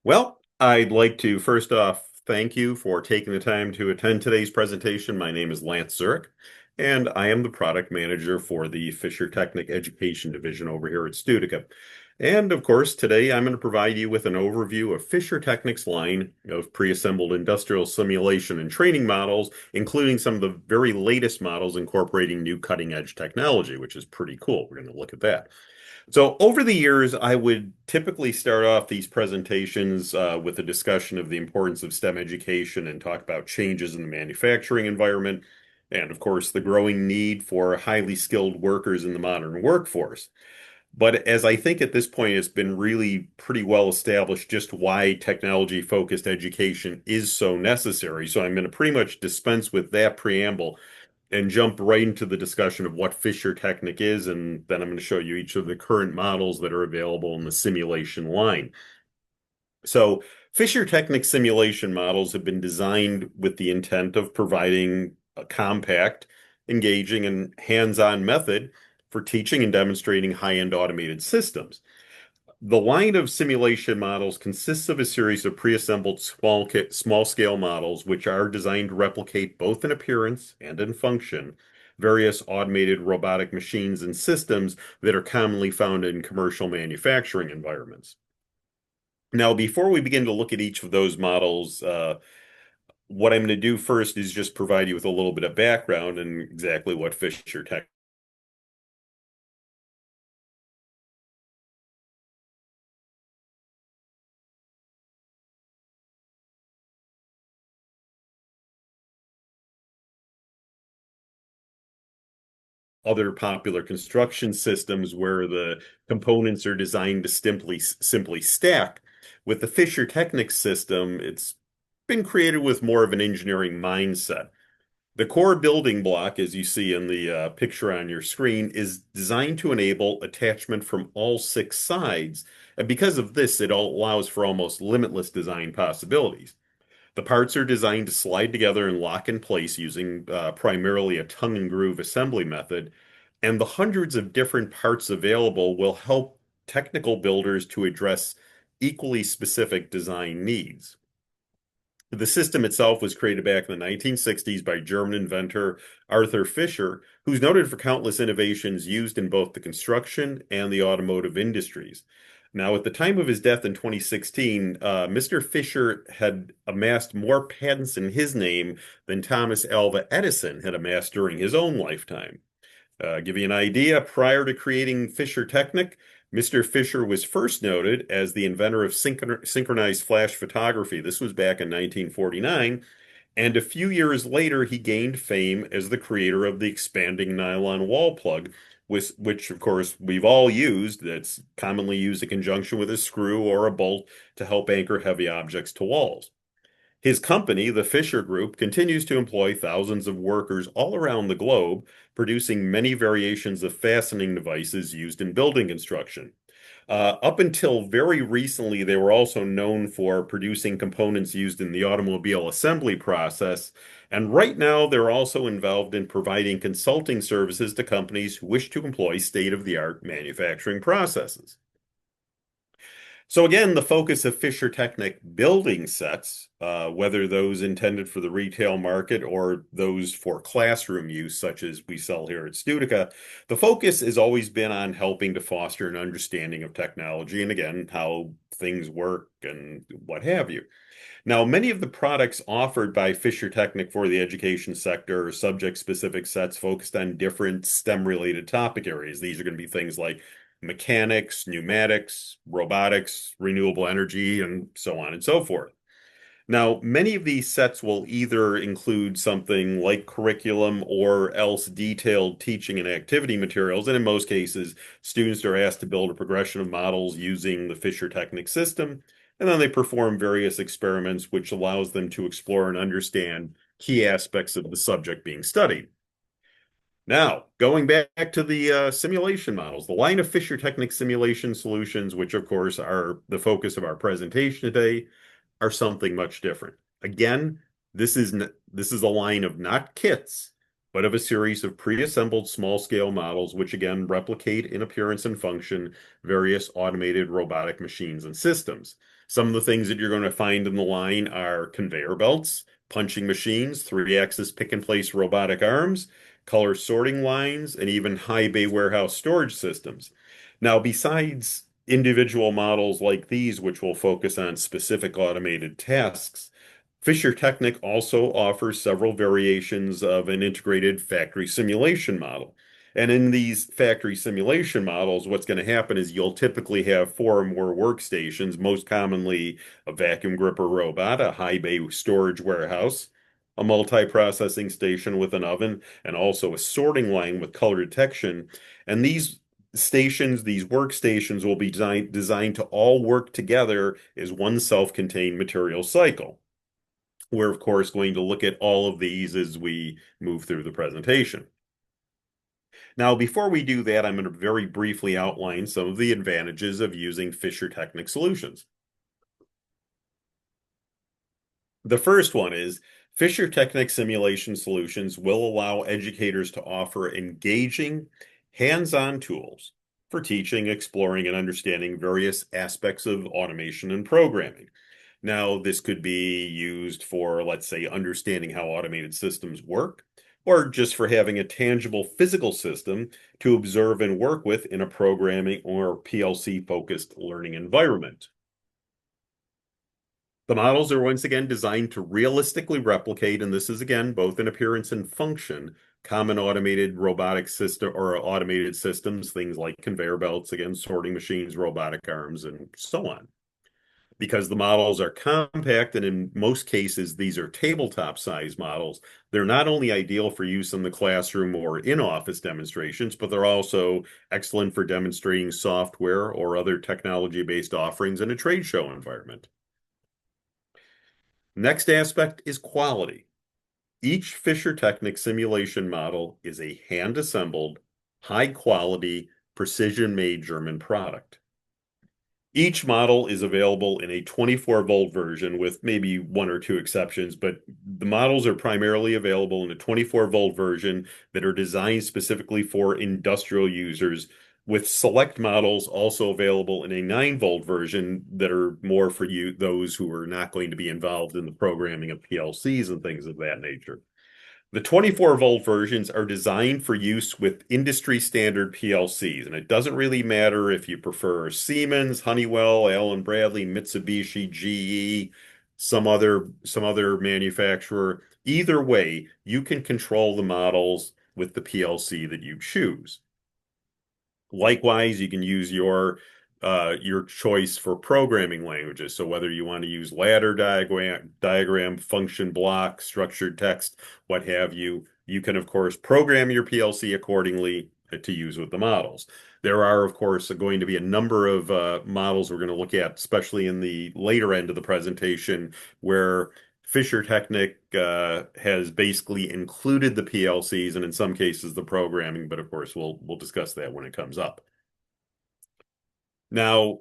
Well, I'd like to first off thank you for taking the time to attend today's presentation. My name is Lance Zurich, and I am the product manager for the Fisher Technic Education Division over here at Studica. And of course, today I'm going to provide you with an overview of Fisher Technic's line of pre-assembled industrial simulation and training models, including some of the very latest models incorporating new cutting-edge technology, which is pretty cool. We're going to look at that. So over the years, I would typically start off these presentations with a discussion of the importance of STEM education and talk about changes in the manufacturing environment, and of course, the growing need for highly skilled workers in the modern workforce. But as I think at this point, it's been really pretty well established just why technology-focused education is so necessary. So I'm going to pretty much dispense with that preamble and jump right into the discussion of what Fisher Technic is, and then I'm going to show you each of the current models that are available in the simulation line. So Fisher Technic simulation models have been designed with the intent of providing a compact, engaging, and hands-on method for teaching and demonstrating high-end automated systems. The line of simulation models consists of a series of pre-assembled small-scale models which are designed to replicate both in appearance and in function various automated robotic machines and systems that are commonly found in commercial manufacturing environments. Now, before we begin to look at each of those models, what I'm going to do first is just provide you with a little bit of background and exactly what Fisher Tech other popular construction systems where the components are designed to simply stack. With the Fisher Technic system, it's been created with more of an engineering mindset. The core building block, as you see in the picture on your screen, is designed to enable attachment from all six sides. And because of this, it allows for almost limitless design possibilities. The parts are designed to slide together and lock in place using primarily a tongue and groove assembly method, and the hundreds of different parts available will help technical builders to address equally specific design needs. The system itself was created back in the 1960s by German inventor Arthur Fischer, who's noted for countless innovations used in both the construction and the automotive industries. Now, at the time of his death in 2016, Mr. Fisher had amassed more patents in his name than Thomas Alva Edison had amassed during his own lifetime. Give you an idea, prior to creating Fisher Technic, Mr. Fisher was first noted as the inventor of synchronized flash photography. This was back in 1949, and a few years later, he gained fame as the creator of the expanding nylon wall plug, which, of course, we've all used. That's commonly used in conjunction with a screw or a bolt to help anchor heavy objects to walls. His company, the Fisher Group, continues to employ thousands of workers all around the globe, producing many variations of fastening devices used in building construction. Up until very recently, they were also known for producing components used in the automobile assembly process. And right now, they're also involved in providing consulting services to companies who wish to employ state-of-the-art manufacturing processes. So again, the focus of Fisher Technic building sets, whether those intended for the retail market or those for classroom use, such as we sell here at Studica, the focus has always been on helping to foster an understanding of technology and again, how things work and what have you. Now, many of the products offered by Fisher Technic for the education sector are subject-specific sets focused on different STEM-related topic areas. These are going to be things like mechanics, pneumatics, robotics, renewable energy, and so on and so forth. Now, many of these sets will either include something like curriculum or else detailed teaching and activity materials, and in most cases, students are asked to build a progression of models using the Fisher Technic system, and then they perform various experiments which allows them to explore and understand key aspects of the subject being studied. Now, going back to the simulation models, the line of Fisher Technic simulation solutions, which of course are the focus of our presentation today, are something much different. Again, this is a line of not kits, but of a series of pre-assembled small-scale models which again replicate in appearance and function various automated robotic machines and systems. Some of the things that you're going to find in the line are conveyor belts, punching machines, three-axis pick-and-place robotic arms, color sorting lines, and even high bay warehouse storage systems. Now, besides individual models like these, which will focus on specific automated tasks, fischertechnik also offers several variations of an integrated factory simulation model. And in these factory simulation models, what's going to happen is you'll typically have four or more workstations, most commonly a vacuum gripper robot, a high bay storage warehouse, a multi-processing station with an oven, and also a sorting line with color detection. And these workstations will be designed to all work together as one self-contained material cycle. We're, of course, going to look at all of these as we move through the presentation. Now, before we do that, I'm going to very briefly outline some of the advantages of using fischertechnik solutions. The first one is fischertechnik simulation solutions will allow educators to offer engaging, hands-on tools for teaching, exploring, and understanding various aspects of automation and programming. Now, this could be used for, let's say, understanding how automated systems work, or just for having a tangible physical system to observe and work with in a programming or PLC-focused learning environment. The models are once again designed to realistically replicate, and this is again both in appearance and function, common automated robotic system or automated systems, things like conveyor belts, again, sorting machines, robotic arms, and so on. Because the models are compact, and in most cases, these are tabletop size models, they're not only ideal for use in the classroom or in-office demonstrations, but they're also excellent for demonstrating software or other technology-based offerings in a trade show environment. Next aspect is quality. Each fischertechnik simulation model is a hand-assembled, high-quality, precision-made German product. Each model is available in a 24-volt version with maybe one or two exceptions, but the models are primarily available in a 24-volt version that are designed specifically for industrial users, with select models also available in a 9-volt version that are more for those who are not going to be involved in the programming of PLCs and things of that nature. The 24-volt versions are designed for use with industry standard PLCs, and it doesn't really matter if you prefer Siemens, Honeywell, Allen Bradley, Mitsubishi, GE, some other manufacturer. Either way, you can control the models with the PLC that you choose. Likewise, you can use your choice for programming languages. So whether you want to use ladder diagram, function block, structured text, what have you, you can, of course, program your PLC accordingly to use with the models. There are, of course, going to be a number of models we're going to look at, especially in the later end of the presentation, where fischertechnik has basically included the PLCs and in some cases the programming, but of course we'll discuss that when it comes up. Now,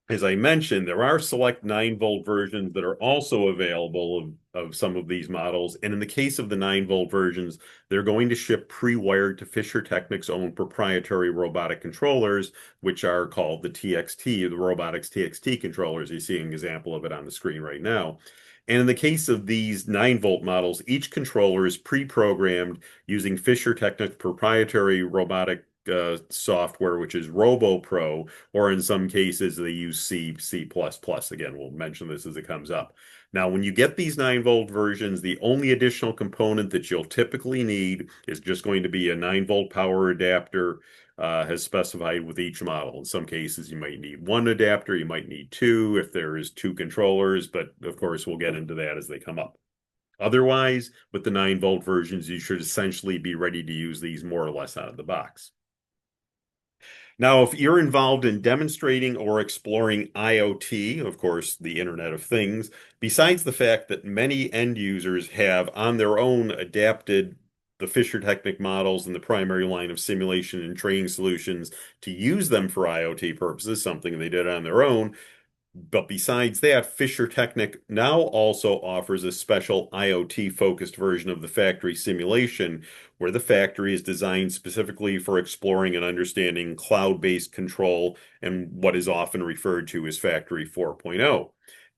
as I mentioned, there are select 9-volt versions that are also available of some of these models. And in the case of the 9-volt versions, they're going to ship pre-wired to fischertechnik's own proprietary robotic controllers, which are called the TXT, the robotics TXT controllers. You see an example of it on the screen right now. And in the case of these 9-volt models, each controller is pre-programmed using fischertechnik's proprietary robotic software, which is RoboPro, or in some cases they use C, C++. Again, we'll mention this as it comes up. Now, when you get these 9-volt versions, the only additional component that you'll typically need is just going to be a 9-volt power adapter as specified with each model. In some cases, you might need one adapter, you might need two if there is two controllers, but of course, we'll get into that as they come up. Otherwise, with the 9-volt versions, you should essentially be ready to use these more or less out of the box. Now, if you're involved in demonstrating or exploring IoT, of course, the Internet of Things, besides the fact that many end users have on their own adapted the fischertechnik models and the primary line of simulation and training solutions to use them for IoT purposes, something they did on their own, But besides that, fischertechnik now also offers a special IoT-focused version of the factory simulation, where the factory is designed specifically for exploring and understanding cloud-based control and what is often referred to as Factory 4.0.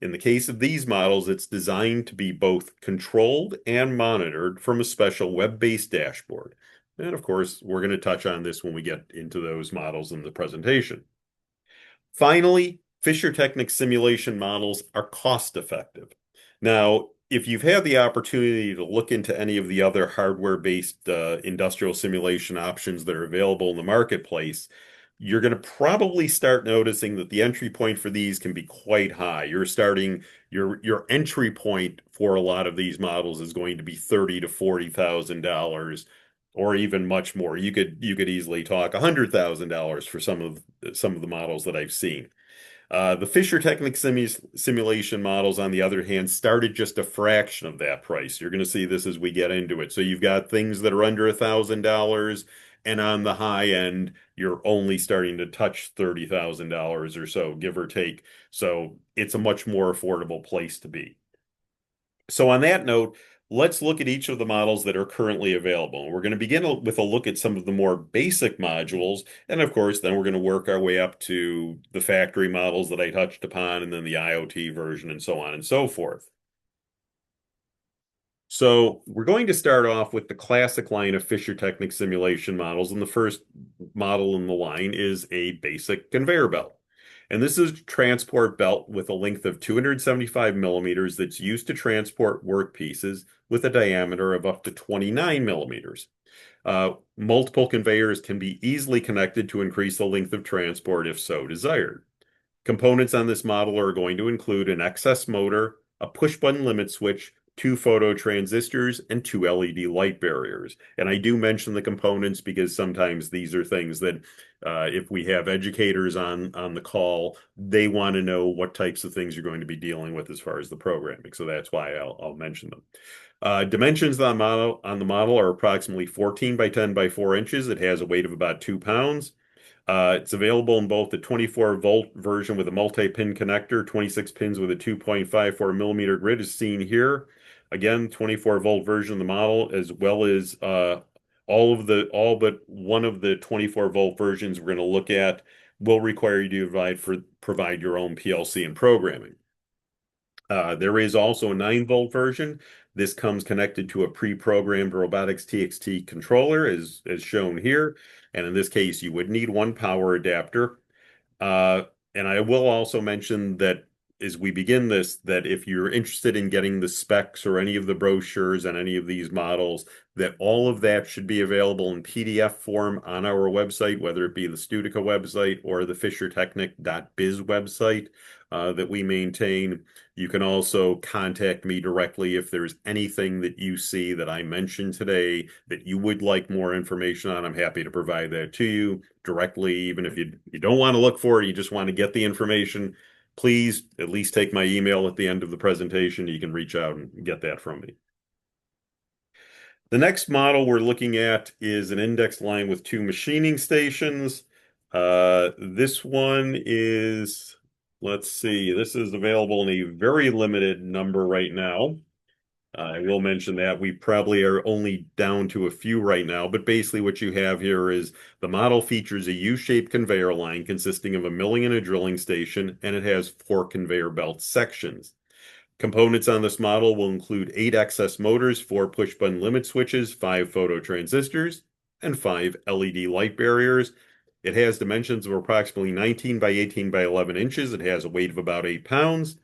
In the case of these models, it's designed to be both controlled and monitored from a special web-based dashboard. And of course, we're going to touch on this when we get into those models in the presentation. Finally, fischertechnik simulation models are cost effective. Now, if you've had the opportunity to look into any of the other hardware-based industrial simulation options that are available in the marketplace, you're going to probably start noticing that the entry point for these can be quite high. Your entry point for a lot of these models is going to be $30,000 to $40,000 or even much more. You could easily talk $100,000 for some of the models that I've seen. The fischertechnik simulation models, on the other hand, started just a fraction of that price. You're going to see this as we get into it. So you've got things that are under $1,000, and on the high end, you're only starting to touch $30,000 or so, give or take. So it's a much more affordable place to be. So on that note, let's look at each of the models that are currently available. We're going to begin with a look at some of the more basic modules, and of course, then we're going to work our way up to the factory models that I touched upon, and then the IoT version, and so on and so forth. So we're going to start off with the classic line of fischertechnik simulation models, and the first model in the line is a basic conveyor belt. And this is a transport belt with a length of 275 millimeters that's used to transport work pieces with a diameter of up to 29 millimeters. Multiple conveyors can be easily connected to increase the length of transport if so desired. Components on this model are going to include an excess motor, a push-button limit switch, two photo transistors, and two LED light barriers. And I do mention the components because sometimes these are things that if we have educators on the call, they want to know what types of things you're going to be dealing with as far as the programming. So that's why I'll mention them. Dimensions on the model are approximately 14 by 10 by 4 inches. It has a weight of about 2 pounds. It's available in both the 24-volt version with a multi-pin connector, 26 pins with a 2.54 millimeter grid is seen here. Again, 24-volt version of the model, as well as all but one of the 24-volt versions we're going to look at will require you to provide your own PLC and programming. There is also a 9-volt version. This comes connected to a pre-programmed robotics TXT controller, as shown here. And in this case, you would need one power adapter. And I will also mention that as we begin this, that if you're interested in getting the specs or any of the brochures on any of these models, that all of that should be available in PDF form on our website, whether it be the Studica website or the fischertechnik.biz website that we maintain. You can also contact me directly if there's anything that you see that I mentioned today that you would like more information on. I'm happy to provide that to you directly, even if you don't want to look for it, you just want to get the information. Please at least take my email at the end of the presentation. You can reach out and get that from me. The next model we're looking at is an index line with 2 machining stations. This one is, let's see, this is available in a very limited number right now. I will mention that we probably are only down to a few right now, but basically what you have here is the model features a U-shaped conveyor line consisting of a milling and a drilling station, and it has 4 conveyor belt sections. Components on this model will include 8 excess motors, 4 push-button limit switches, 5 photo transistors, and 5 LED light barriers. It has dimensions of approximately 19 by 18 by 11 inches. It has a weight of about 8 pounds.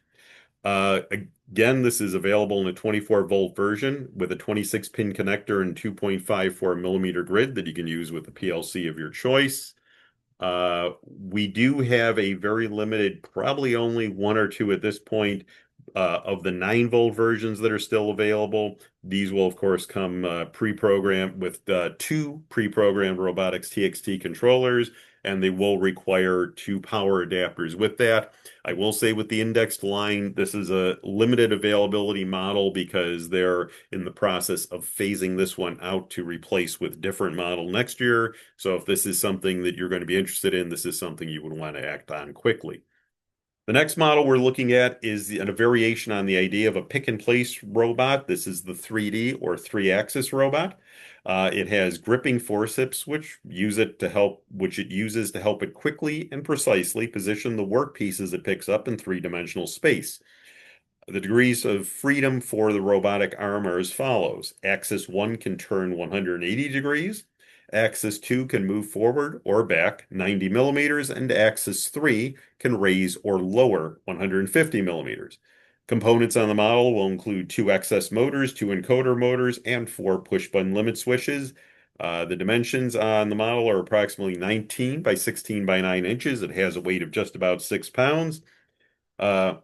Again, this is available in a 24-volt version with a 26-pin connector and 2.54 millimeter grid that you can use with the PLC of your choice. We do have a very limited, probably only 1 or 2 at this point, of the 9-volt versions that are still available. These will, of course, come pre-programmed with 2 pre-programmed robotics TXT controllers, and they will require 2 power adapters with that. I will say with the indexed line, this is a limited availability model because they're in the process of phasing this one out to replace with different model next year. So if this is something that you're going to be interested in, this is something you would want to act on quickly. The next model we're looking at is a variation on the idea of a pick and place robot. This is the 3D or three-axis robot. It has gripping forceps, which it uses to help it quickly and precisely position the work pieces it picks up in three-dimensional space. The degrees of freedom for the robotic arm are as follows. Axis 1 can turn 180 degrees. Axis 2 can move forward or back 90 millimeters, and Axis 3 can raise or lower 150 millimeters. Components on the model will include two excess motors, two encoder motors, and four push-button limit switches. The dimensions on the model are approximately 19 by 16 by 9 inches. It has a weight of just about 6 pounds. Uh,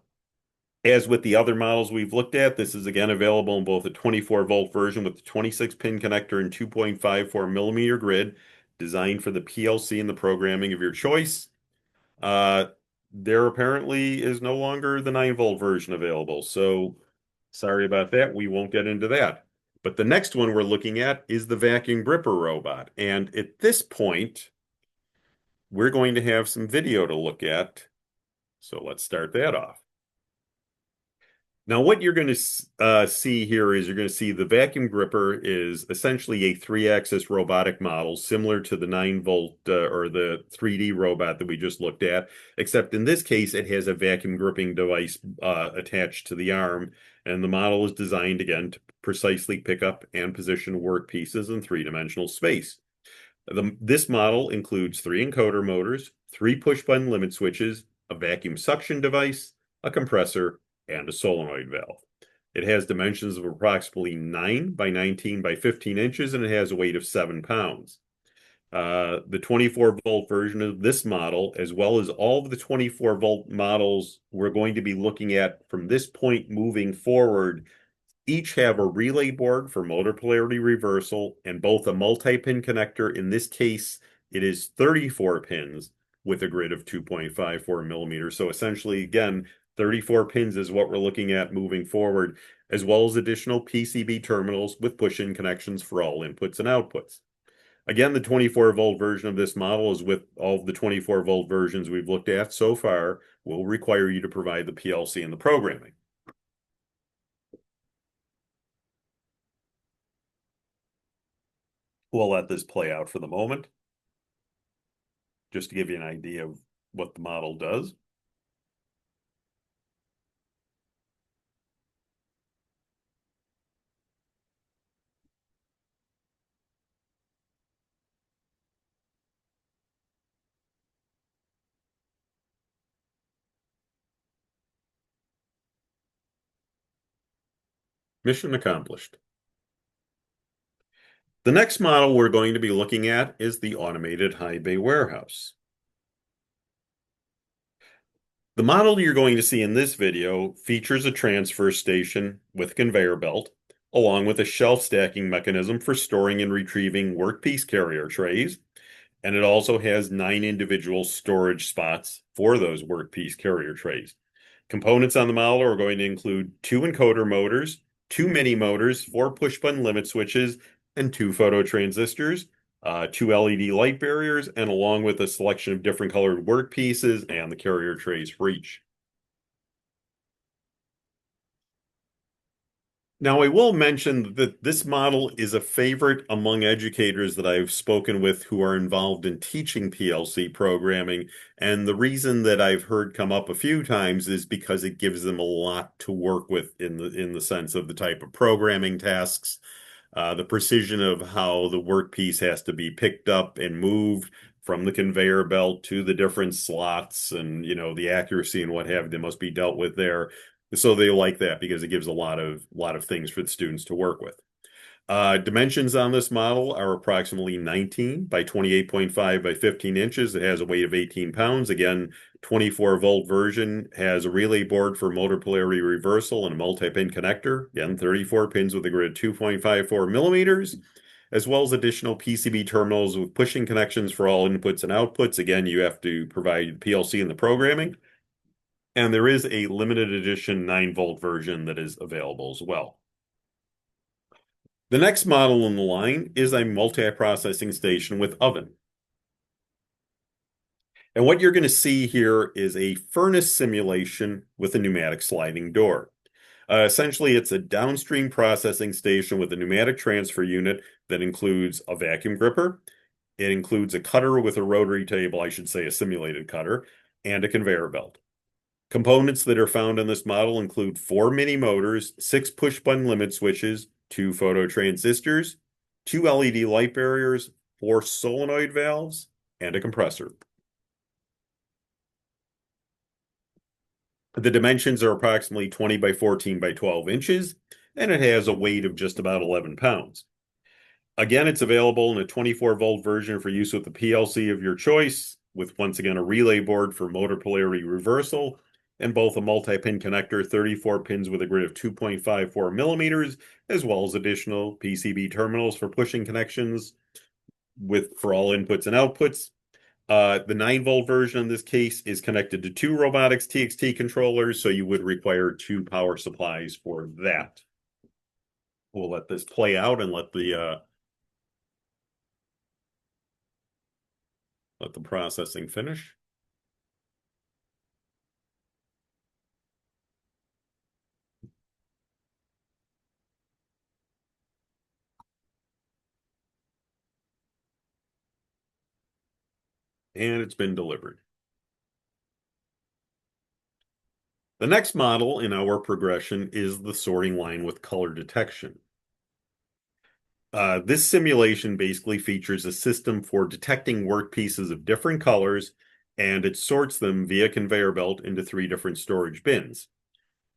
as with the other models we've looked at, this is again available in both a 24-volt version with a 26-pin connector and 2.54 millimeter grid, designed for the PLC and the programming of your choice. Uh, there apparently is no longer the 9-volt version available, so sorry about that. We won't get into that. But the next one we're looking at is the vacuum gripper robot. And at this point, we're going to have some video to look at. So let's start that off. Now, what you're going to see here is you're going to see the vacuum gripper is essentially a three-axis robotic model similar to the 9-volt or the 3D robot that we just looked at, except in this case, it has a vacuum gripping device attached to the arm, and the model is designed, again, to precisely pick up and position work pieces in three-dimensional space. This model includes three encoder motors, three push-button limit switches, a vacuum suction device, a compressor, and a solenoid valve. It has dimensions of approximately 9 by 19 by 15 inches, and it has a weight of 7 pounds. The 24-volt version of this model, as well as all of the 24-volt models we're going to be looking at from this point moving forward, each have a relay board for motor polarity reversal and both a multi-pin connector. In this case, it is 34 pins with a grid of 2.54 millimeters. So essentially, again, 34 pins is what we're looking at moving forward, as well as additional PCB terminals with push-in connections for all inputs and outputs. Again, the 24-volt version of this model, as with all of the 24-volt versions we've looked at so far, will require you to provide the PLC and the programming. We'll let this play out for the moment, just to give you an idea of what the model does. Mission accomplished. The next model we're going to be looking at is the automated high bay warehouse. The model you're going to see in this video features a transfer station with a conveyor belt, along with a shelf stacking mechanism for storing and retrieving workpiece carrier trays, and it also has 9 individual storage spots for those workpiece carrier trays. Components on the model are going to include 2 encoder motors, 2 mini motors, 4 push-button limit switches, and 2 photo transistors, 2 LED light barriers, and along with a selection of different colored work pieces and the carrier trays for each. Now, I will mention that this model is a favorite among educators that I've spoken with who are involved in teaching PLC programming. And the reason that I've heard come up a few times is because it gives them a lot to work with in the sense of the type of programming tasks, the precision of how the workpiece has to be picked up and moved from the conveyor belt to the different slots, and the accuracy and what have you that must be dealt with there. So they like that because it gives a lot of things for the students to work with. Dimensions on this model are approximately 19 by 28.5 by 15 inches. It has a weight of 18 pounds. Again, 24-volt version has a relay board for motor polarity reversal and a multi-pin connector. Again, 34 pins with a grid 2.54 millimeters, as well as additional PCB terminals with pushing connections for all inputs and outputs. Again, you have to provide PLC and the programming. And there is a limited edition 9-volt version that is available as well. The next model in the line is a multi-processing station with oven. And what you're going to see here is a furnace simulation with a pneumatic sliding door. Essentially, it's a downstream processing station with a pneumatic transfer unit that includes a vacuum gripper. It includes a cutter with a rotary table, I should say a simulated cutter, and a conveyor belt. Components that are found in this model include 4 mini motors, 6 push-button limit switches, 2 phototransistors, 2 LED light barriers, 4 solenoid valves, and a compressor. The dimensions are approximately 20 by 14 by 12 inches, and it has a weight of just about 11 pounds. Again, it's available in a 24-volt version for use with the PLC of your choice, with once again a relay board for motor polarity reversal, and both a multi-pin connector, 34 pins with a grid of 2.54 millimeters, as well as additional PCB terminals for pushing connections for all inputs and outputs. The 9-volt version in this case is connected to 2 robotics TXT controllers, so you would require 2 power supplies for that. We'll let this play out and let the processing finish. And it's been delivered. The next model in our progression is the sorting line with color detection. This simulation basically features a system for detecting work pieces of different colors, and it sorts them via conveyor belt into 3 different storage bins.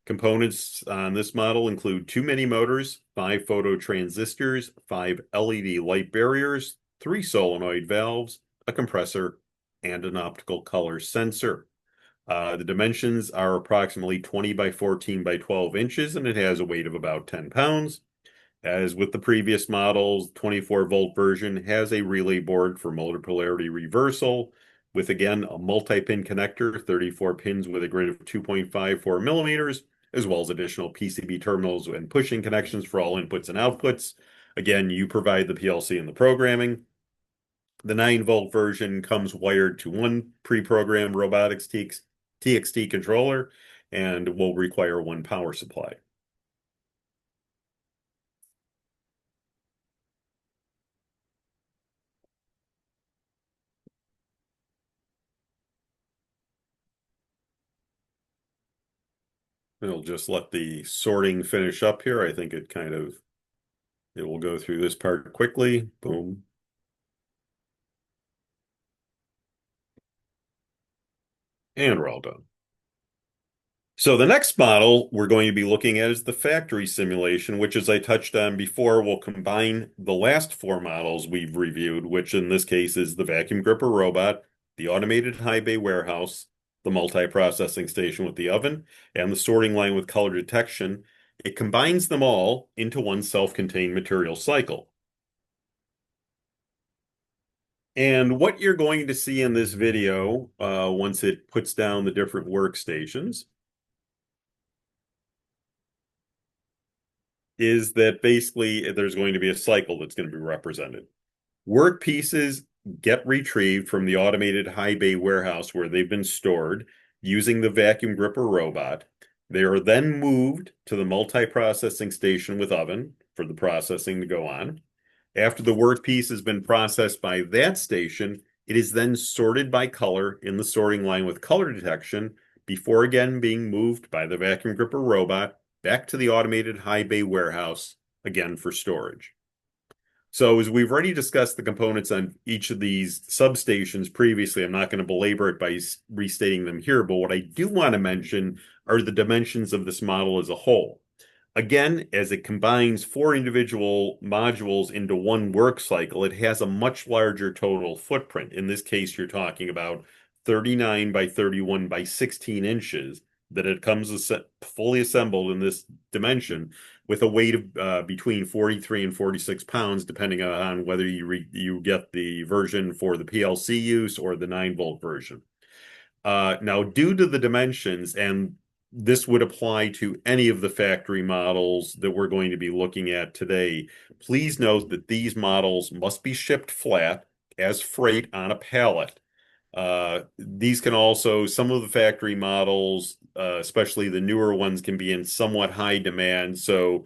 Components on this model include 2 mini motors, 5 phototransistors, 5 LED light barriers, 3 solenoid valves, a compressor, and an optical color sensor. The dimensions are approximately 20 by 14 by 12 inches, and it has a weight of about 10 pounds. As with the previous models, 24-volt version has a relay board for motor polarity reversal, with again a multi-pin connector, 34 pins with a grid of 2.54 millimeters, as well as additional PCB terminals and pushing connections for all inputs and outputs. Again, you provide the PLC and the programming. The 9-volt version comes wired to one pre-programmed robotics TXT controller and will require 1 power supply. We'll just let the sorting finish up here. I think it will go through this part quickly. Boom. And we're all done. So the next model we're going to be looking at is the factory simulation, which, as I touched on before, will combine the last 4 models we've reviewed, which in this case is the vacuum gripper robot, the automated high bay warehouse, the multi-processing station with the oven, and the sorting line with color detection. It combines them all into one self-contained material cycle. And what you're going to see in this video, once it puts down the different workstations, is that basically there's going to be a cycle that's going to be represented. Work pieces get retrieved from the automated high bay warehouse where they've been stored using the vacuum gripper robot. They are then moved to the multi-processing station with oven for the processing to go on. After the work piece has been processed by that station, it is then sorted by color in the sorting line with color detection before again being moved by the vacuum gripper robot back to the automated high bay warehouse, again for storage. So as we've already discussed the components on each of these substations previously, I'm not going to belabor it by restating them here, but what I do want to mention are the dimensions of this model as a whole. Again, as it combines 4 individual modules into one work cycle, it has a much larger total footprint. In this case, you're talking about 39 by 31 by 16 inches that it comes fully assembled in this dimension with a weight of between 43 and 46 pounds, depending on whether you get the version for the PLC use or the 9-volt version. Now, due to the dimensions, and this would apply to any of the factory models that we're going to be looking at today, please note that these models must be shipped flat as freight on a pallet. These can also, some of the factory models, especially the newer ones, can be in somewhat high demand. So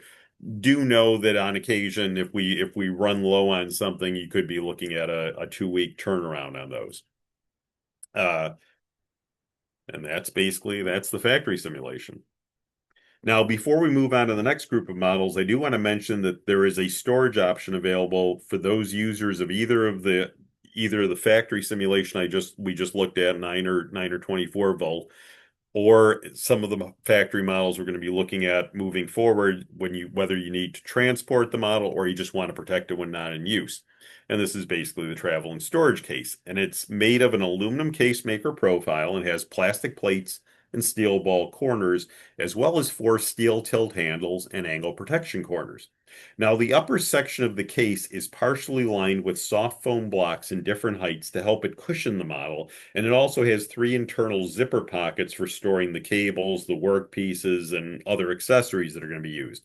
do know that on occasion, if we run low on something, you could be looking at a 2 week turnaround on those. Uh, and that's the factory simulation. Now, before we move on to the next group of models, I do want to mention that there is a storage option available for those users of either the factory simulation we just looked at, 9 or 24 volt, or some of the factory models we're going to be looking at moving forward, whether you need to transport the model or you just want to protect it when not in use. And this is basically the travel and storage case. And it's made of an aluminum case maker profile and has plastic plates and steel ball corners, as well as 4 steel tilt handles and angle protection corners. Now, the upper section of the case is partially lined with soft foam blocks in different heights to help it cushion the model, and it also has 3 internal zipper pockets for storing the cables, the work pieces, and other accessories that are going to be used.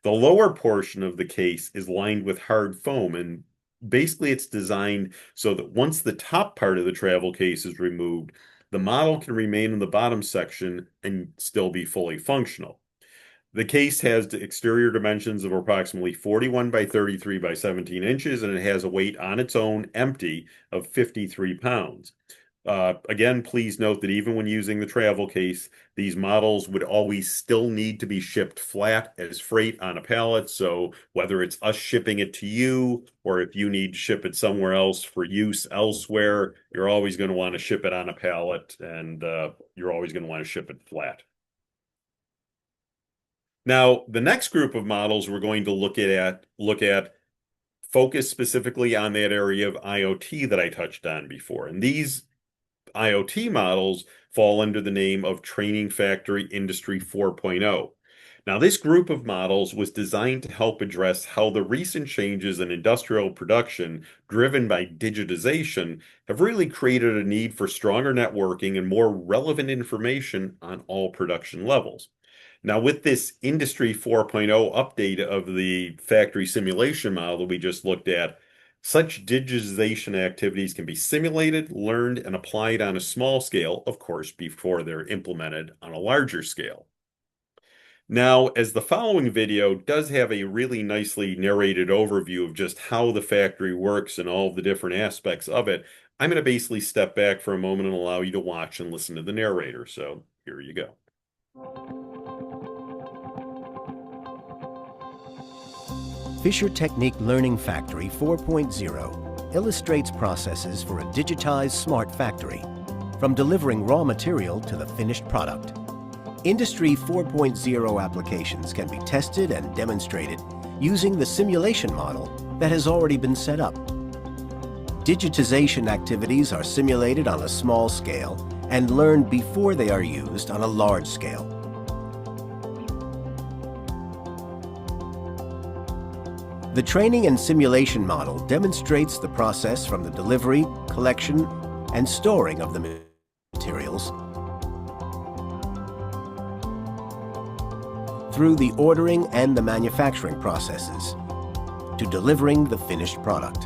The lower portion of the case is lined with hard foam, and basically it's designed so that once the top part of the travel case is removed, the model can remain in the bottom section and still be fully functional. The case has the exterior dimensions of approximately 41 by 33 by 17 inches, and it has a weight on its own, empty, of 53 pounds. Again, please note that even when using the travel case, these models would always still need to be shipped flat as freight on a pallet. So whether it's us shipping it to you, or if you need to ship it somewhere else for use elsewhere, you're always going to want to ship it on a pallet, and you're always going to want to ship it flat. Now, the next group of models we're going to look at focus specifically on that area of IoT that I touched on before. And these IoT models fall under the name of Training Factory Industry 4.0. Now, this group of models was designed to help address how the recent changes in industrial production, driven by digitization, have really created a need for stronger networking and more relevant information on all production levels. Now, with this Industry 4.0 update of the factory simulation model that we just looked at, such digitization activities can be simulated, learned, and applied on a small scale, of course, before they're implemented on a larger scale. Now, as the following video does have a really nicely narrated overview of just how the factory works and all of the different aspects of it, I'm going to basically step back for a moment and allow you to watch and listen to the narrator. So here you go. fischertechnik Learning Factory 4.0 illustrates processes for a digitized smart factory, from delivering raw material to the finished product. Industry 4.0 applications can be tested and demonstrated using the simulation model that has already been set up. Digitization activities are simulated on a small scale and learned before they are used on a large scale. The training and simulation model demonstrates the process from the delivery, collection, and storing of the materials through the ordering and the manufacturing processes to delivering the finished product.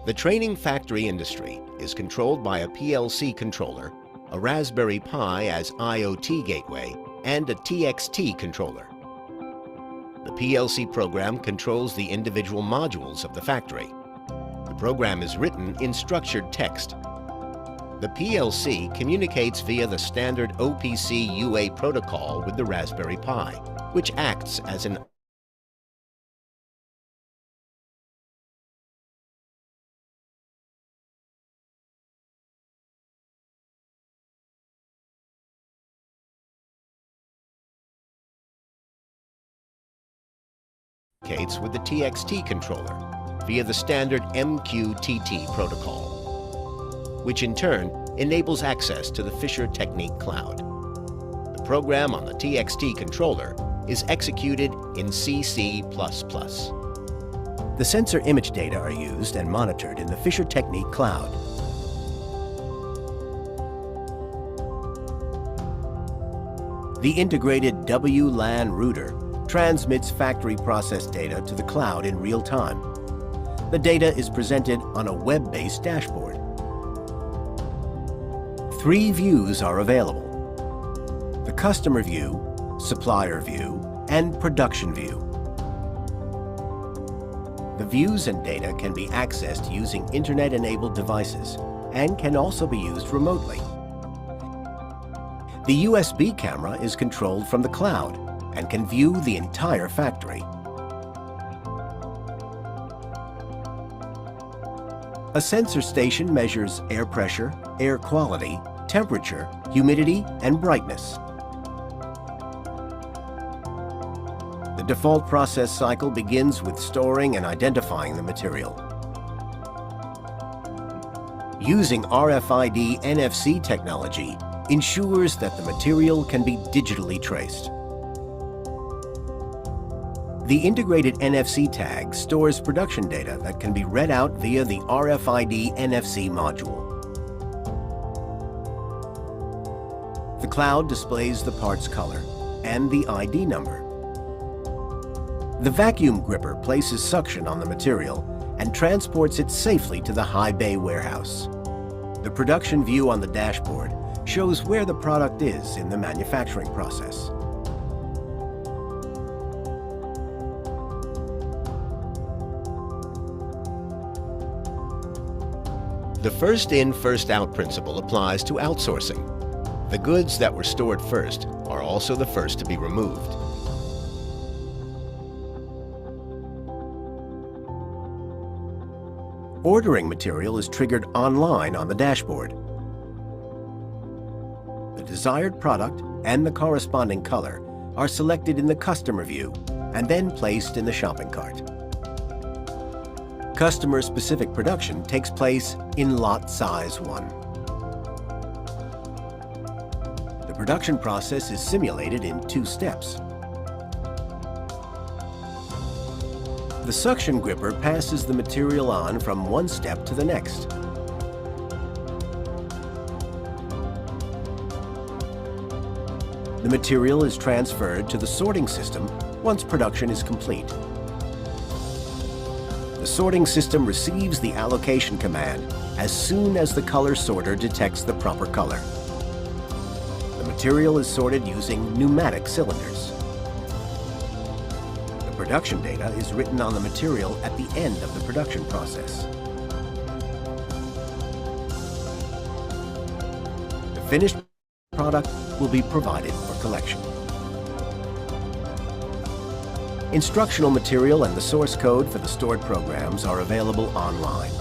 The training factory industry is controlled by a PLC controller, a Raspberry Pi as IoT gateway, and a TXT controller. The PLC program controls the individual modules of the factory. The program is written in structured text. The PLC communicates via the standard OPC UA protocol with the Raspberry Pi, which acts as an with the TXT controller via the standard MQTT protocol, which in turn enables access to the fischertechnik cloud. The program on the TXT controller is executed in CC++. The sensor image data are used and monitored in the fischertechnik cloud. The integrated WLAN router transmits factory process data to the cloud in real time. The data is presented on a web-based dashboard. 3 views are available: the customer view, supplier view, and production view. The views and data can be accessed using internet-enabled devices and can also be used remotely. The USB camera is controlled from the cloud and can view the entire factory. A sensor station measures air pressure, air quality, temperature, humidity, and brightness. The default process cycle begins with storing and identifying the material. Using RFID NFC technology ensures that the material can be digitally traced. The integrated NFC tag stores production data that can be read out via the RFID NFC module. The cloud displays the part's color and the ID number. The vacuum gripper places suction on the material and transports it safely to the high bay warehouse. The production view on the dashboard shows where the product is in the manufacturing process. The first-in, first-out principle applies to outsourcing. The goods that were stored first are also the first to be removed. Ordering material is triggered online on the dashboard. The desired product and the corresponding color are selected in the customer view and then placed in the shopping cart. Customer-specific production takes place in lot size 1. The production process is simulated in 2 steps. The suction gripper passes the material on from one step to the next. The material is transferred to the sorting system once production is complete. The sorting system receives the allocation command as soon as the color sorter detects the proper color. The material is sorted using pneumatic cylinders. The production data is written on the material at the end of the production process. The finished product will be provided for collection. Instructional material and the source code for the stored programs are available online.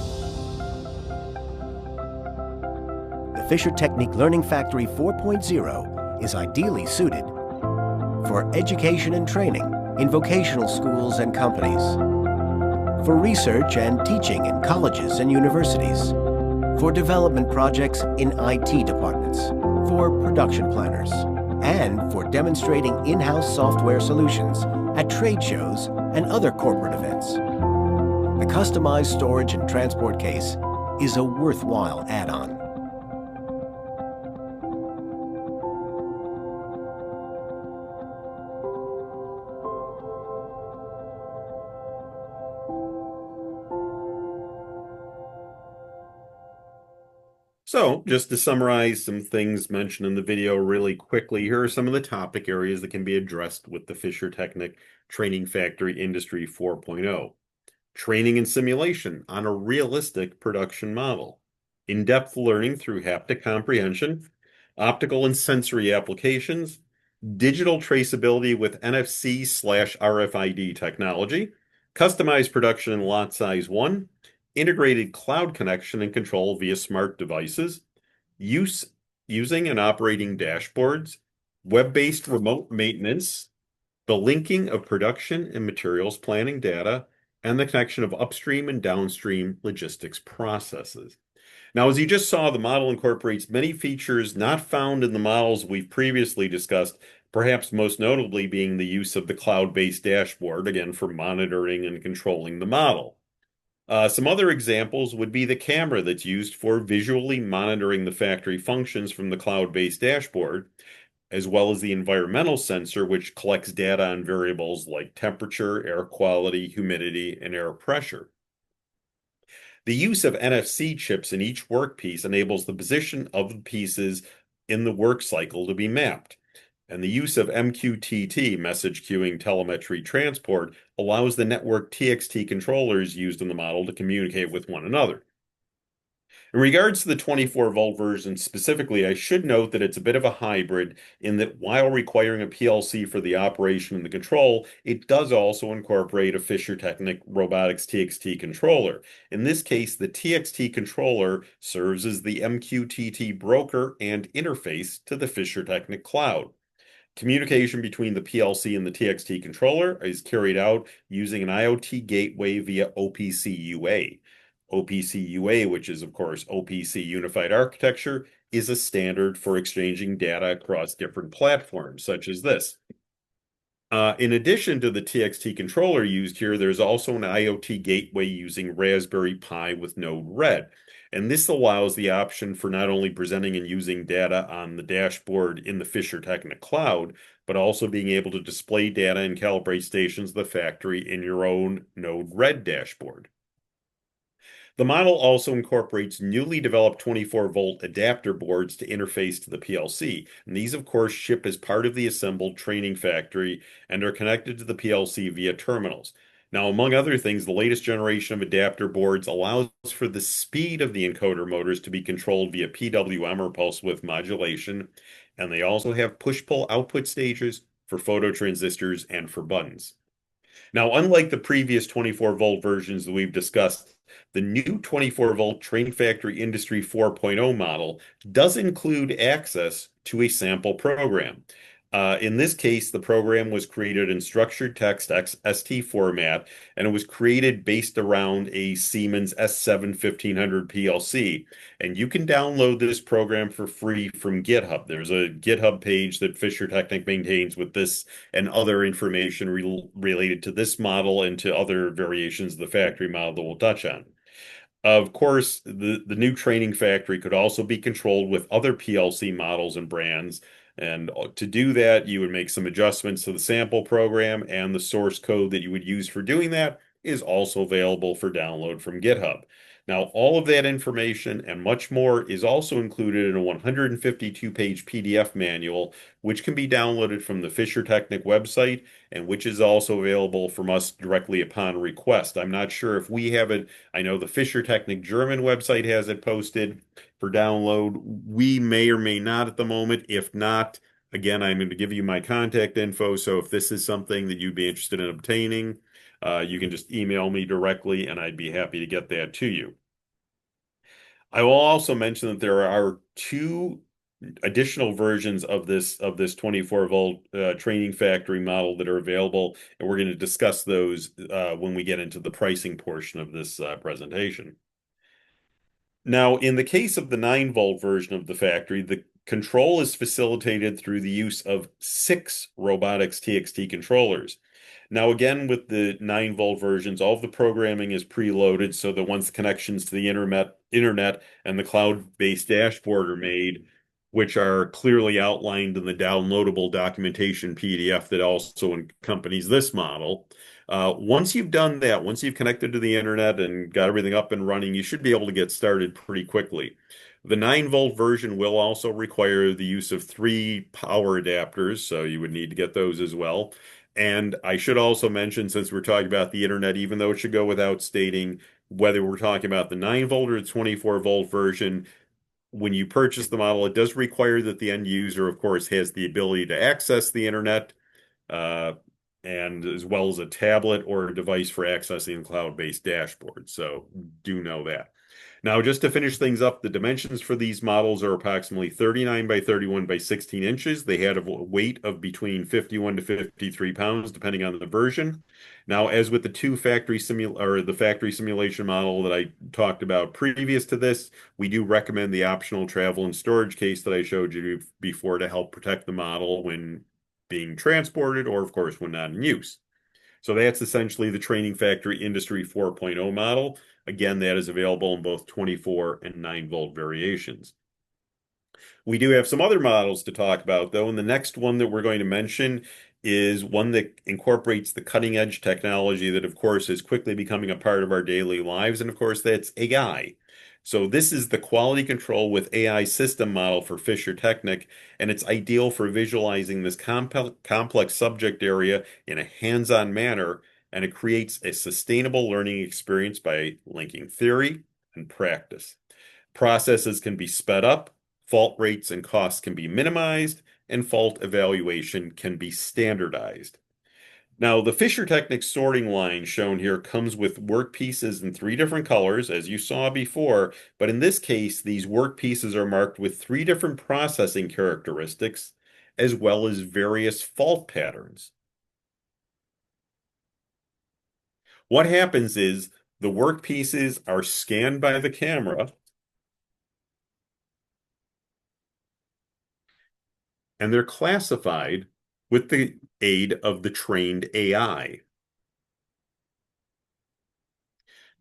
The Fischertechnik Learning Factory 4.0 is ideally suited for education and training in vocational schools and companies, for research and teaching in colleges and universities, for development projects in IT departments, for production planners, and for demonstrating in-house software solutions at trade shows and other corporate events. The customized storage and transport case is a worthwhile add-on. So, just to summarize some things mentioned in the video really quickly, here are some of the topic areas that can be addressed with the Fischertechnik Training Factory Industry 4.0. Training and simulation on a realistic production model. In-depth learning through haptic comprehension, optical and sensory applications, digital traceability with NFC/RFID technology, customized production in lot size 1, integrated cloud connection and control via smart devices, using and operating dashboards, web-based remote maintenance, the linking of production and materials planning data, and the connection of upstream and downstream logistics processes. Now, as you just saw, the model incorporates many features not found in the models we've previously discussed, perhaps most notably being the use of the cloud-based dashboard, again, for monitoring and controlling the model. Some other examples would be the camera that's used for visually monitoring the factory functions from the cloud-based dashboard, as well as the environmental sensor, which collects data on variables like temperature, air quality, humidity, and air pressure. The use of NFC chips in each workpiece enables the position of the pieces in the work cycle to be mapped. And the use of MQTT, message queuing telemetry transport, allows the network TXT controllers used in the model to communicate with one another. In regards to the 24-volt version specifically, I should note that it's a bit of a hybrid in that while requiring a PLC for the operation and the control, it does also incorporate a fischertechnik Robotics TXT controller. In this case, the TXT controller serves as the MQTT broker and interface to the fischertechnik cloud. Communication between the PLC and the TXT controller is carried out using an IoT gateway via OPC UA. OPC UA, which is, of course, OPC Unified Architecture, is a standard for exchanging data across different platforms, such as this. In addition to the TXT controller used here, there's also an IoT gateway using Raspberry Pi with Node-RED. And this allows the option for not only presenting and using data on the dashboard in the fischertechnik cloud, but also being able to display data and calibrate stations of the factory in your own Node-RED dashboard. The model also incorporates newly developed 24-volt adapter boards to interface to the PLC. And these, of course, ship as part of the assembled training factory and are connected to the PLC via terminals. Now, among other things, the latest generation of adapter boards allows for the speed of the encoder motors to be controlled via PWM or pulse width modulation, and they also have push-pull output stages for phototransistors and for buttons. Now, unlike the previous 24-volt versions that we've discussed, the new 24-volt Train Factory Industry 4.0 model does include access to a sample program. In this case, the program was created in structured text ST format, and it was created based around a Siemens S7 1500 PLC. And you can download this program for free from GitHub. There's a GitHub page that fischertechnik maintains with this and other information related to this model and to other variations of the factory model that we'll touch on. Of course, the new training factory could also be controlled with other PLC models and brands. And to do that, you would make some adjustments to the sample program, and the source code that you would use for doing that is also available for download from GitHub. Now, all of that information and much more is also included in a 152-page PDF manual, which can be downloaded from the fischertechnik website and which is also available from us directly upon request. I'm not sure if we have it. I know the fischertechnik German website has it posted for download. We may or may not at the moment. If not, again, I'm going to give you my contact info. So if this is something that you'd be interested in obtaining, you can just email me directly and I'd be happy to get that to you. I will also mention that there are two additional versions of this 24-volt training factory model that are available, and we're going to discuss those when we get into the pricing portion of this presentation. Now, in the case of the 9-volt version of the factory, the control is facilitated through the use of 6 robotics TXT controllers. Now, again, with the 9-volt versions, all of the programming is preloaded so that once connections to the internet and the cloud-based dashboard are made, which are clearly outlined in the downloadable documentation PDF that also accompanies this model. Once you've done that, once you've connected to the internet and got everything up and running, you should be able to get started pretty quickly. The 9-volt version will also require the use of 3 power adapters, so you would need to get those as well. And I should also mention, since we're talking about the internet, even though it should go without stating, whether we're talking about the 9-volt or the 24-volt version, when you purchase the model, it does require that the end user, of course, has the ability to access the internet, and as well as a tablet or a device for accessing cloud-based dashboards. So do know that. Now, just to finish things up, the dimensions for these models are approximately 39 by 31 by 16 inches. They had a weight of between 51 to 53 pounds, depending on the version. Now, as with the factory simulation model that I talked about previous to this, we do recommend the optional travel and storage case that I showed you before to help protect the model when being transported or, of course, when not in use. So that's essentially the Training Factory Industry 4.0 model. Again, that is available in both 24 and 9-volt variations. We do have some other models to talk about, though, and the next one that we're going to mention is one that incorporates the cutting edge technology that, of course, is quickly becoming a part of our daily lives. And of course, that's AI. So this is the quality control with AI system model for fischertechnik, and it's ideal for visualizing this complex subject area in a hands-on manner, and it creates a sustainable learning experience by linking theory and practice. Processes can be sped up, fault rates and costs can be minimized, and fault evaluation can be standardized. Now, the fischertechnik sorting line shown here comes with workpieces in three different colors, as you saw before, but in this case, these workpieces are marked with three different processing characteristics, as well as various fault patterns. What happens is the workpieces are scanned by the camera, and they're classified with the aid of the trained AI.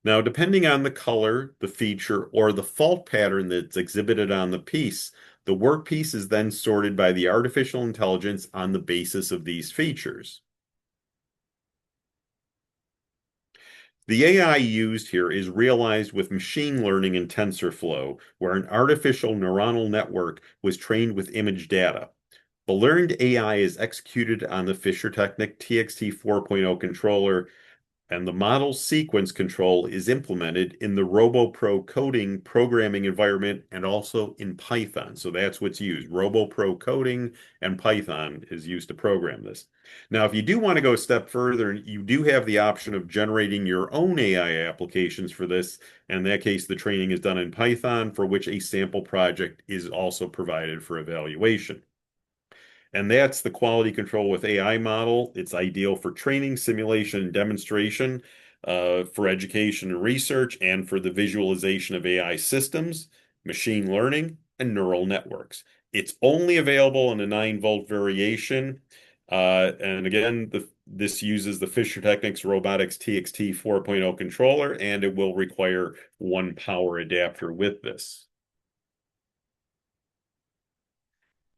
Now, depending on the color, the feature, or the fault pattern that's exhibited on the piece, the workpiece is then sorted by the artificial intelligence on the basis of these features. The AI used here is realized with machine learning and TensorFlow, where an artificial neuronal network was trained with image data. The learned AI is executed on the fischertechnik TXT 4.0 controller, and the model sequence control is implemented in the RoboPro coding programming environment and also in Python. So that's what's used. RoboPro coding and Python is used to program this. Now, if you do want to go a step further, you do have the option of generating your own AI applications for this. In that case, the training is done in Python, for which a sample project is also provided for evaluation. And that's the quality control with AI model. It's ideal for training, simulation, and demonstration, for education and research, and for the visualization of AI systems, machine learning, and neural networks. It's only available in a 9-volt variation. And again, this uses the fischertechnik's Robotics TXT 4.0 controller, and it will require one power adapter with this.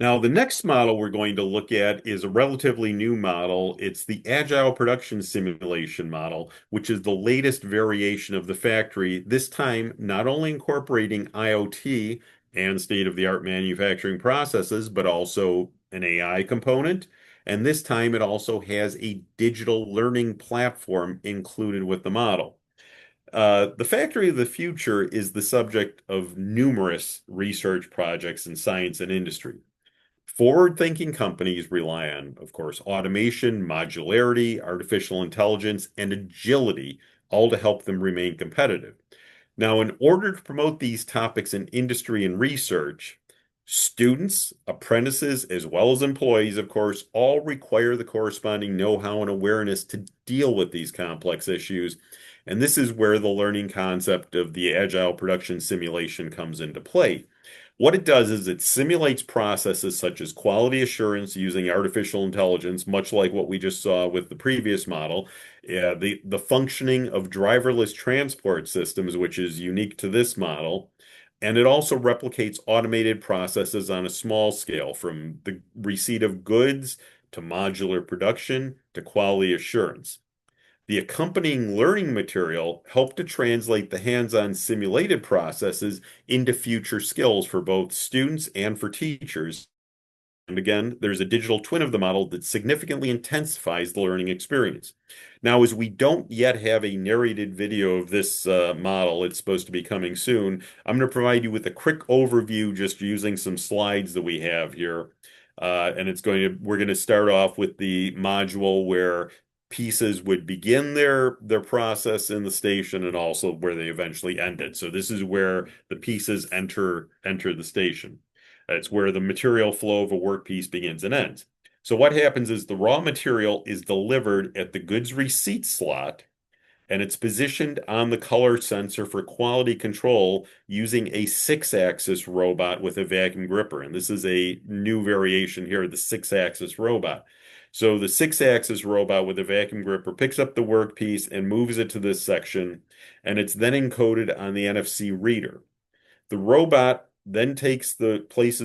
Now, the next model we're going to look at is a relatively new model. It's the Agile Production Simulation model, which is the latest variation of the factory, this time not only incorporating IoT and state-of-the-art manufacturing processes, but also an AI component. And this time it also has a digital learning platform included with the model. The factory of the future is the subject of numerous research projects in science and industry. Forward-thinking companies rely on, of course, automation, modularity, artificial intelligence, and agility, all to help them remain competitive. Now, in order to promote these topics in industry and research, students, apprentices, as well as employees, of course, all require the corresponding know-how and awareness to deal with these complex issues. And this is where the learning concept of the agile production simulation comes into play. What it does is it simulates processes such as quality assurance using artificial intelligence, much like what we just saw with the previous model. The functioning of driverless transport systems, which is unique to this model. And it also replicates automated processes on a small scale, from the receipt of goods to modular production to quality assurance. The accompanying learning material helped to translate the hands-on simulated processes into future skills for both students and for teachers. And again, there's a digital twin of the model that significantly intensifies the learning experience. Now, as we don't yet have a narrated video of this model, it's supposed to be coming soon. I'm going to provide you with a quick overview just using some slides that we have here. And we're going to start off with the module where pieces would begin their process in the station, and also where they eventually ended. So this is where the pieces enter the station. It's where the material flow of a workpiece begins and ends. So what happens is the raw material is delivered at the goods receipt slot, and it's positioned on the color sensor for quality control using a 6-axis robot with a vacuum gripper. And this is a new variation here, the 6-axis robot. So the 6-axis robot with a vacuum gripper picks up the workpiece and moves it to this section, and it's then encoded on the NFC reader. The robot then places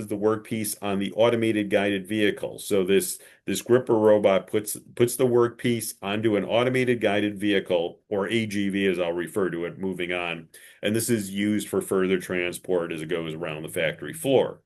the workpiece on the automated guided vehicle. So this gripper robot puts the workpiece onto an automated guided vehicle, or AGV as I'll refer to it, moving on. And this is used for further transport as it goes around the factory floor.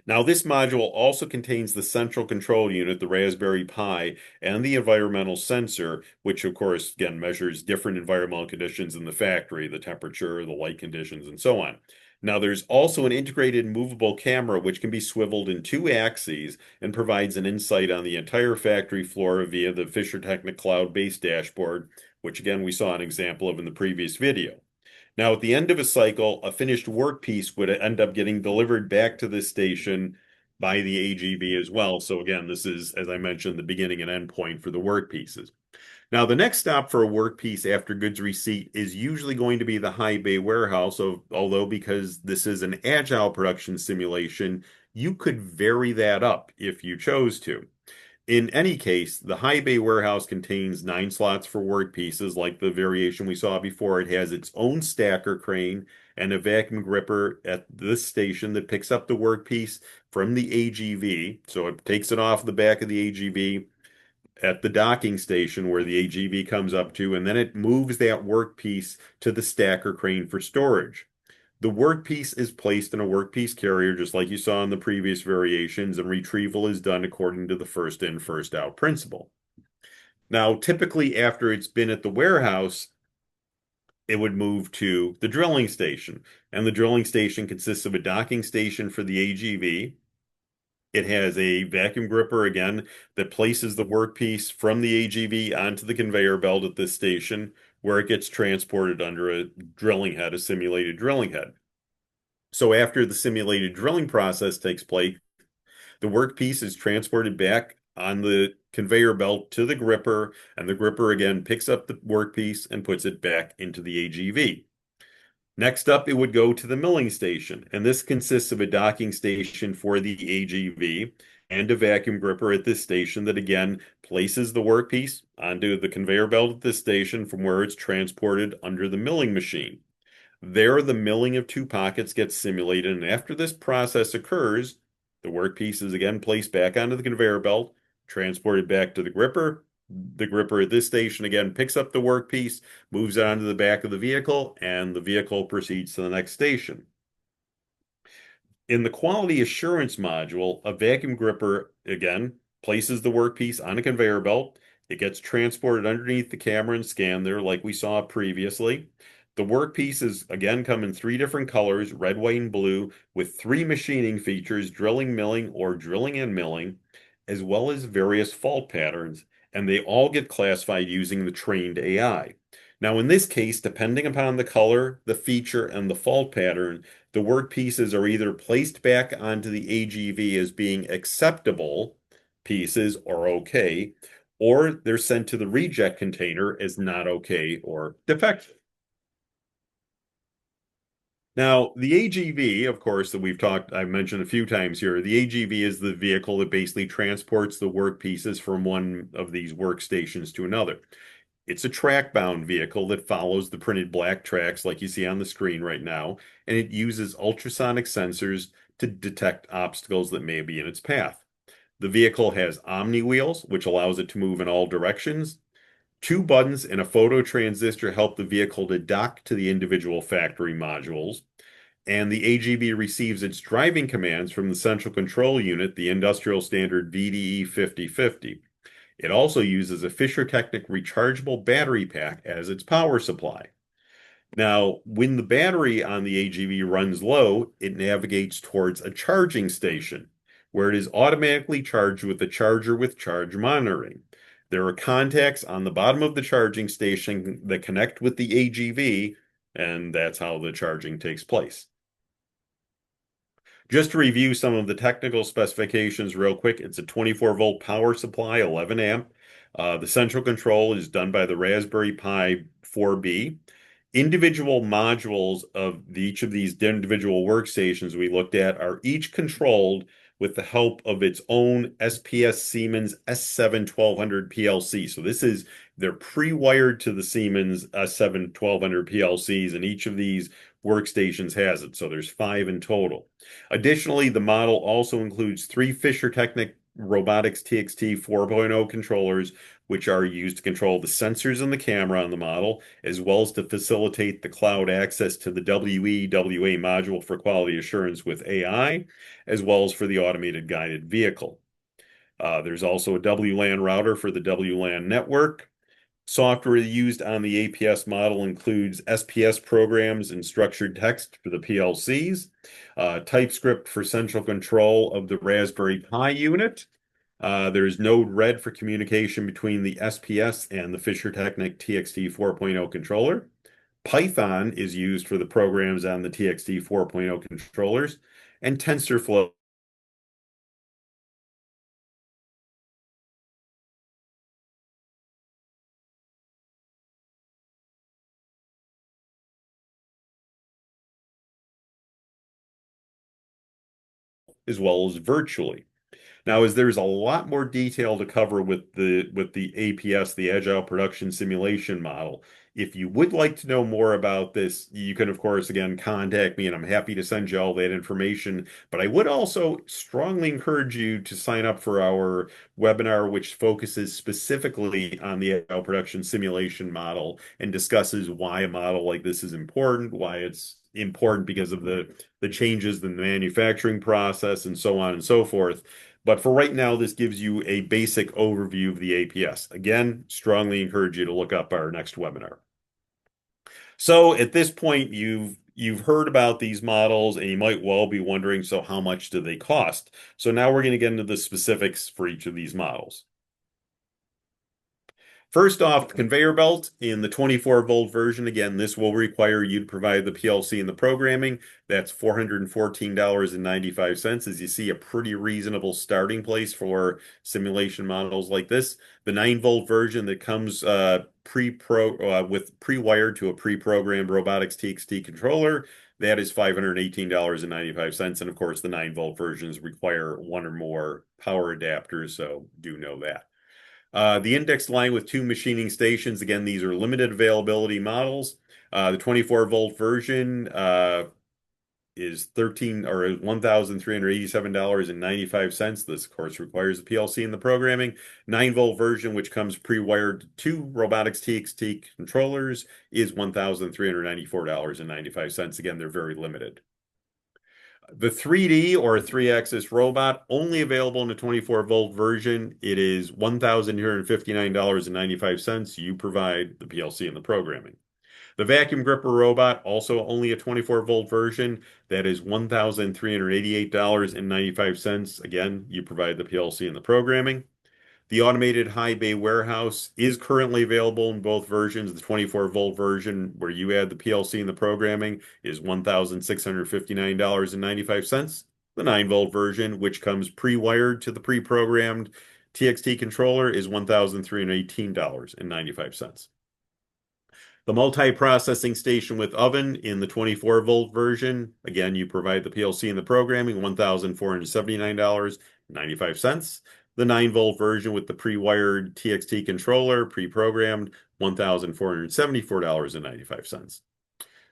Now, this module also contains the central control unit, the Raspberry Pi, and the environmental sensor, which of course, again, measures different environmental conditions in the factory, the temperature, the light conditions, and so on. Now, there's also an integrated movable camera which can be swiveled in two axes and provides an insight on the entire factory floor via the fischertechnik cloud-based dashboard, which again, we saw an example of in the previous video. Now, at the end of a cycle, a finished workpiece would end up getting delivered back to this station by the AGV as well. So again, this is, as I mentioned, the beginning and end point for the workpieces. Now, the next stop for a workpiece after goods receipt is usually going to be the high bay warehouse, although because this is an agile production simulation, you could vary that up if you chose to. In any case, the high bay warehouse contains 9 slots for workpieces, like the variation we saw before. It has its own stacker crane and a vacuum gripper at this station that picks up the workpiece from the AGV. So it takes it off the back of the AGV at the docking station where the AGV comes up to, and then it moves that workpiece to the stacker crane for storage. The workpiece is placed in a workpiece carrier, just like you saw in the previous variations, and retrieval is done according to the first in, first out principle. Now, typically after it's been at the warehouse, it would move to the drilling station. And the drilling station consists of a docking station for the AGV. It has a vacuum gripper, again, that places the workpiece from the AGV onto the conveyor belt at this station, where it gets transported under a drilling head, a simulated drilling head. So after the simulated drilling process takes place, the workpiece is transported back on the conveyor belt to the gripper, and the gripper again picks up the workpiece and puts it back into the AGV. Next up, it would go to the milling station, and this consists of a docking station for the AGV and a vacuum gripper at this station that again places the workpiece onto the conveyor belt at this station from where it's transported under the milling machine. There, the milling of two pockets gets simulated, and after this process occurs, the workpiece is again placed back onto the conveyor belt, transported back to the gripper. The gripper at this station again picks up the workpiece, moves it onto the back of the vehicle, and the vehicle proceeds to the next station. In the quality assurance module, a vacuum gripper, again, places the workpiece on a conveyor belt. It gets transported underneath the camera and scanned there like we saw previously. The workpieces, again, come in 3 different colors, red, white, and blue, with 3 machining features, drilling, milling, or drilling and milling, as well as various fault patterns, and they all get classified using the trained AI. Now, in this case, depending upon the color, the feature, and the fault pattern, the workpieces are either placed back onto the AGV as being acceptable pieces or okay, or they're sent to the reject container as not okay or defective. Now, the AGV, of course, I've mentioned a few times here, the AGV is the vehicle that basically transports the workpieces from one of these workstations to another. It's a track-bound vehicle that follows the printed black tracks like you see on the screen right now, and it uses ultrasonic sensors to detect obstacles that may be in its path. The vehicle has omni wheels, which allows it to move in all directions. 2 buttons and a photo transistor help the vehicle to dock to the individual factory modules. And the AGV receives its driving commands from the central control unit, the industrial standard VDE 5050. It also uses a fischertechnik rechargeable battery pack as its power supply. Now, when the battery on the AGV runs low, it navigates towards a charging station where it is automatically charged with a charger with charge monitoring. There are contacts on the bottom of the charging station that connect with the AGV, and that's how the charging takes place. Just to review some of the technical specifications real quick, it's a 24-volt power supply, 11 amp. The central control is done by the Raspberry Pi 4B. Individual modules of each of these individual workstations we looked at are each controlled with the help of its own SPS Siemens S7 1200 PLC. So they're pre-wired to the Siemens S7 1200 PLCs, and each of these workstations has it. So there's 5 in total. Additionally, the model also includes 3 fischertechnik robotics TXT 4.0 controllers, which are used to control the sensors and the camera on the model, as well as to facilitate the cloud access to the WEWA module for quality assurance with AI, as well as for the automated guided vehicle. There's also a WLAN router for the WLAN network. Software used on the APS model includes SPS programs and structured text for the PLCs, TypeScript for central control of the Raspberry Pi unit. There's Node-RED for communication between the SPS and the fischertechnik TXT 4.0 controller. Python is used for the programs on the TXT 4.0 controllers, and TensorFlow as well as virtually. Now, as there's a lot more detail to cover with the APS, the Agile Production Simulation Model. If you would like to know more about this, you can, of course, again, contact me, and I'm happy to send you all that information. But I would also strongly encourage you to sign up for our webinar, which focuses specifically on the Agile Production Simulation Model and discusses why a model like this is important, why it's important because of the changes in the manufacturing process, and so on and so forth. But for right now, this gives you a basic overview of the APS. Again, strongly encourage you to look up our next webinar. So at this point, you've heard about these models, and you might well be wondering, so how much do they cost? So now we're going to get into the specifics for each of these models. First off, the conveyor belt in the 24-volt version. Again, this will require you to provide the PLC and the programming. That's $414.95. As you see, a pretty reasonable starting place for simulation models like this. The 9-volt version that comes with pre-wired to a pre-programmed robotics TXT controller, that is $518.95. And of course, the 9-volt versions require 1 or more power adapters, so do know that. The indexed line with 2 machining stations. Again, these are limited availability models. The 24-volt version is $1,387.95. This, of course, requires the PLC and the programming. 9-volt version, which comes pre-wired to 2 robotics TXT controllers, is $1,394.95. Again, they're very limited. The 3D or 3-axis robot, only available in the 24-volt version. It is $1,259.95. You provide the PLC and the programming. The vacuum gripper robot, also only a 24-volt version. That is $1,388.95. Again, you provide the PLC and the programming. The automated high bay warehouse is currently available in both versions. The 24-volt version, where you add the PLC and the programming, is $1,659.95. The 9-volt version, which comes pre-wired to the pre-programmed TXT controller, is $1,318.95. The multi-processing station with oven in the 24-volt version, again, you provide the PLC and the programming, $1,479.95. The 9-volt version with the pre-wired TXT controller, pre-programmed, $1,474.95.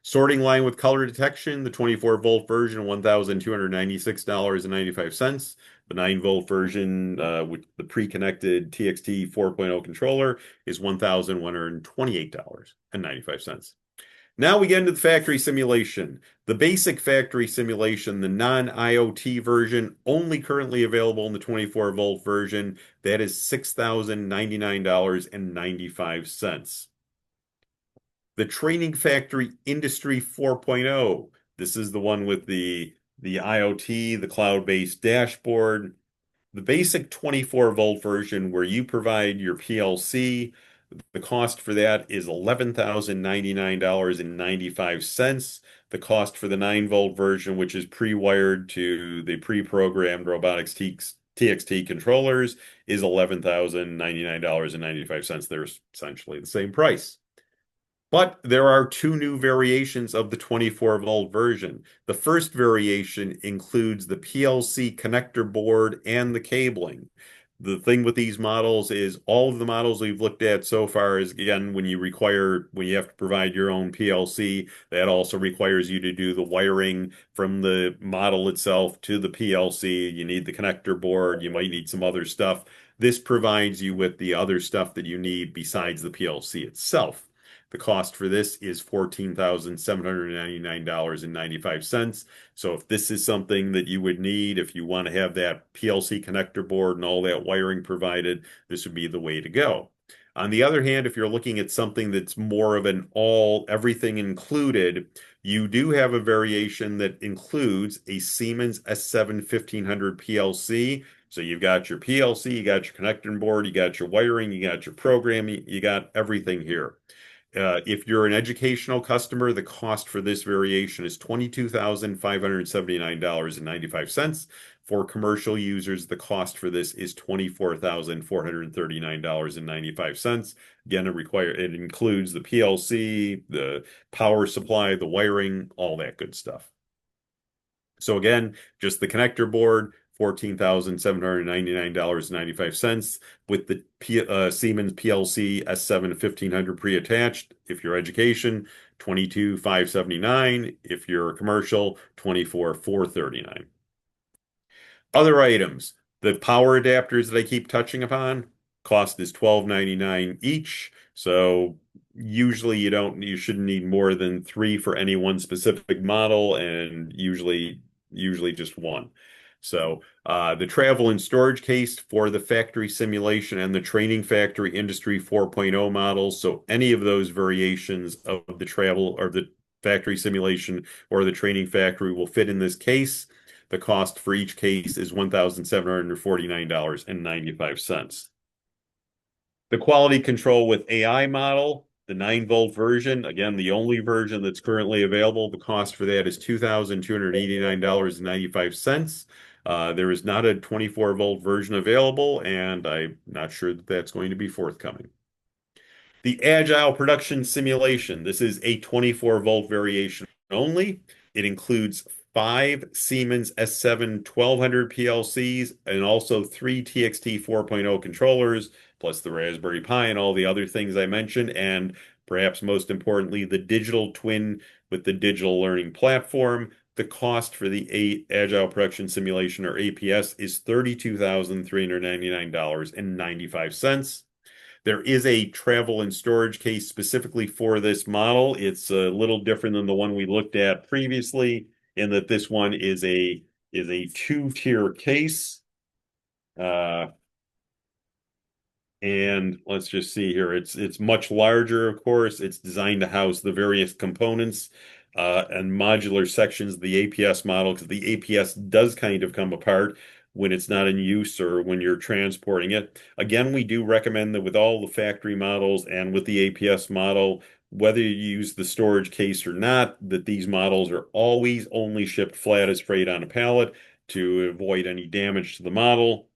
Sorting line with color detection, the 24-volt version, $1,296.95. The 9-volt version with the pre-connected TXT 4.0 controller is $1,128.95. Now we get into the factory simulation. The basic factory simulation, the non-IoT version, only currently available in the 24-volt version. That is $6,099.95. The Training Factory Industry 4.0. This is the one with the IoT, the cloud-based dashboard. The basic 24-volt version, where you provide your PLC, the cost for that is $11,099.95. The cost for the 9-volt version, which is pre-wired to the pre-programmed robotics TXT controllers, is $11,099.95. They're essentially the same price. But there are 2 new variations of the 24-volt version. The first variation includes the PLC connector board and the cabling. The thing with these models is all of the models we've looked at so far is, again, when you have to provide your own PLC, that also requires you to do the wiring from the model itself to the PLC. You need the connector board. You might need some other stuff. This provides you with the other stuff that you need besides the PLC itself. The cost for this is $14,799.95. So if this is something that you would need, if you want to have that PLC connector board and all that wiring provided, this would be the way to go. On the other hand, if you're looking at something that's more of an everything included, you do have a variation that includes a Siemens S7 1500 PLC. So you've got your PLC, you got your connector board, you got your wiring, you got your programming, you got everything here. If you're an educational customer, the cost for this variation is $22,579.95. For commercial users, the cost for this is $24,439.95. Again, it includes the PLC, the power supply, the wiring, all that good stuff. So again, just the connector board, $14,799.95 with the Siemens PLC S7 1500 pre-attached. If you're education, $22,579. If you're commercial, $24,439. Other items, the power adapters that I keep touching upon, cost is $12.99 each. So usually you shouldn't need more than three for any one specific model, and usually just one. So the travel and storage case for the factory simulation and the training factory industry 4.0 models. So any of those variations of the travel or the factory simulation or the training factory will fit in this case. The cost for each case is $1,749.95. The quality control with AI model, the 9-volt version, again, the only version that's currently available, the cost for that is $2,289.95. There is not a 24-volt version available, and I'm not sure that that's going to be forthcoming. The Agile Production Simulation. This is a 24-volt variation only. It includes 5 Siemens S7 1200 PLCs and also 3 TXT 4.0 controllers, plus the Raspberry Pi and all the other things I mentioned, and perhaps most importantly, the digital twin with the digital learning platform. The cost for the Agile Production Simulation, or APS, is $32,399.95. There is a travel and storage case specifically for this model. It's a little different than the one we looked at previously, in that this one is a two-tier case. And let's just see here. It's much larger, of course. It's designed to house the various components and modular sections of the APS model, because the APS does kind of come apart when it's not in use or when you're transporting it. Again, we do recommend that with all the factory models and with the APS model, whether you use the storage case or not, that these models are always only shipped flat as freight on a pallet to avoid any damage to the model.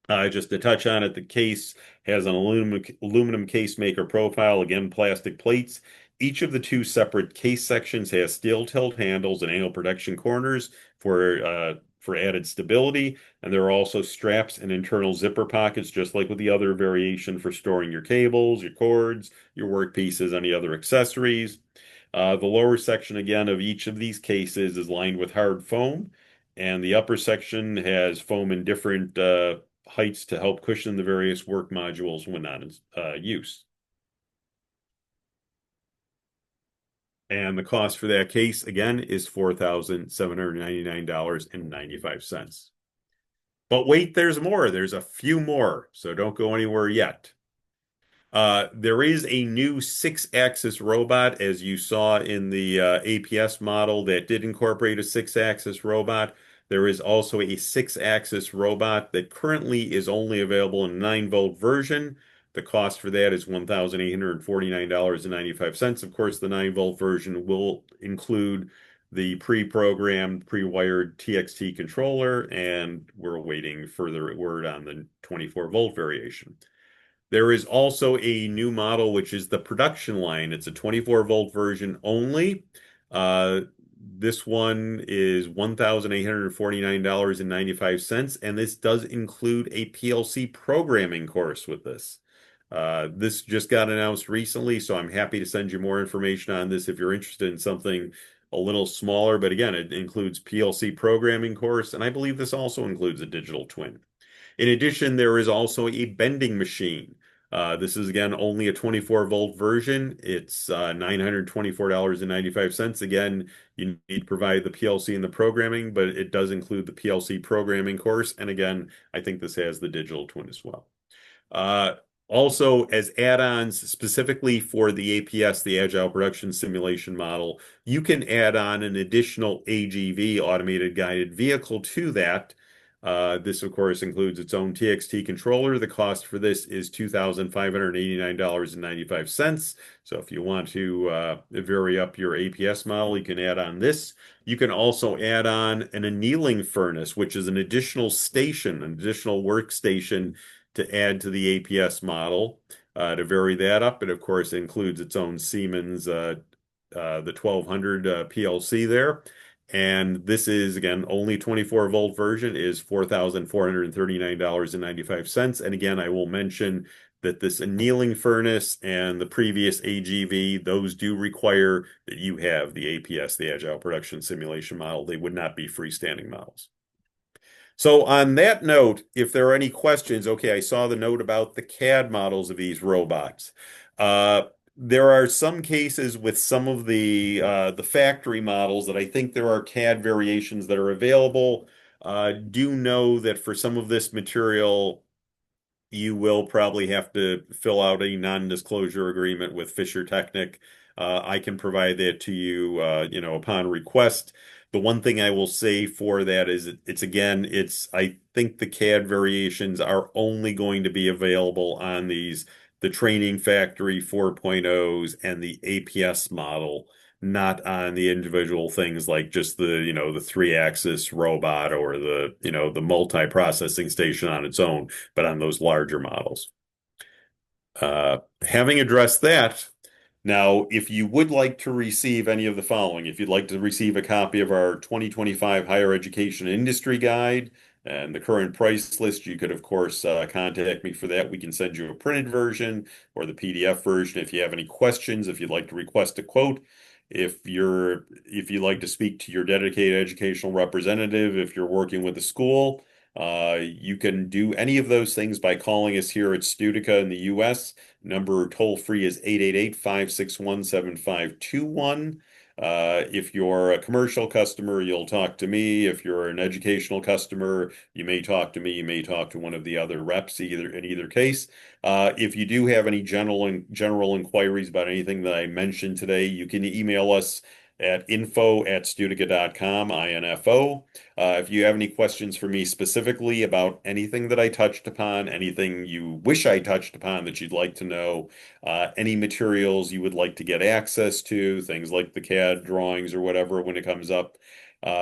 Just to touch on it, the case has an aluminum case maker profile, again, plastic plates. Each of the two separate case sections has steel tilt handles and angle protection corners for added stability. And there are also straps and internal zipper pockets, just like with the other variation for storing your cables, your cords, your work pieces, any other accessories. The lower section, again, of each of these cases is lined with hard foam, and the upper section has foam in different heights to help cushion the various work modules when not in use. And the cost for that case, again, is $4,799.95. But wait, there's more. There's a few more, so don't go anywhere yet. There is a new 6-axis robot, as you saw in the APS model, that did incorporate a 6-axis robot. There is also a 6-axis robot that currently is only available in a 9-volt version. The cost for that is $1,849.95. Of course, the 9-volt version will include the pre-programmed, pre-wired TXT controller, and we're awaiting further word on the 24-volt variation. There is also a new model, which is the production line. It's a 24-volt version only. This one is $1,849.95, and this does include a PLC programming course with this. This just got announced recently, so I'm happy to send you more information on this if you're interested in something a little smaller. But again, it includes PLC programming course, and I believe this also includes a digital twin. In addition, there is also a bending machine. This is again only a 24-volt version. It's $924.95. Again, you need to provide the PLC and the programming, but it does include the PLC programming course. And again, I think this has the digital twin as well. Uh, Also, as add-ons specifically for the APS, the Agile Production Simulation Model, you can add on an additional AGV, Automated Guided Vehicle, to that. This, of course, includes its own TXT controller. The cost for this is $2,589.95. So if you want to vary up your APS model, you can add on this. You can also add on an annealing furnace, which is an additional station, an additional workstation to add to the APS model to vary that up. It, of course, includes its own Siemens, the 1200 PLC there. And this is, again, only 24-volt version is $4,439.95. And again, I will mention that this annealing furnace and the previous AGV, those do require that you have the APS, the Agile Production Simulation Model. They would not be freestanding models. So on that note, if there are any questions, okay, I saw the note about the CAD models of these robots. There are some cases with some of the factory models that I think there are CAD variations that are available. Do know that for some of this material, you will probably have to fill out a non-disclosure agreement with fischertechnik. I can provide that to you, upon request. The one thing I will say for that is I think the CAD variations are only going to be available on the training factory 4.0s and the APS model, not on the individual things like just the three-axis robot or the multi-processing station on its own, but on those larger models. Having addressed that, now, if you would like to receive any of the following, if you'd like to receive a copy of our 2025 Higher Education Industry Guide and the current price list, you could, of course, contact me for that. We can send you a printed version or the PDF version. If you have any questions, if you'd like to request a quote, if you'd like to speak to your dedicated educational representative, if you're working with a school, you can do any of those things by calling us here at Studica in the US. Number toll free is 888-561-7521. If you're a commercial customer, you'll talk to me. If you're an educational customer, you may talk to me. You may talk to one of the other reps in either case. If you do have any general inquiries about anything that I mentioned today, you can email us at info@studica.com, info. If you have any questions for me specifically about anything that I touched upon, anything you wish I touched upon that you'd like to know, any materials you would like to get access to, things like the CAD drawings or whatever when it comes up,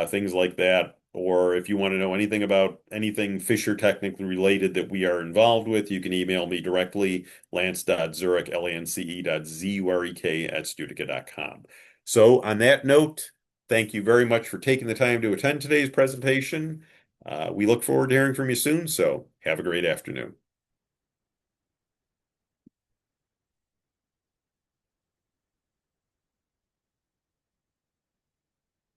things like that. Or if you want to know anything about anything fischertechnik related that we are involved with, you can email me directly, lance.zurek, lance.zurek@studica.com. So on that note, thank you very much for taking the time to attend today's presentation. We look forward to hearing from you soon, so have a great afternoon.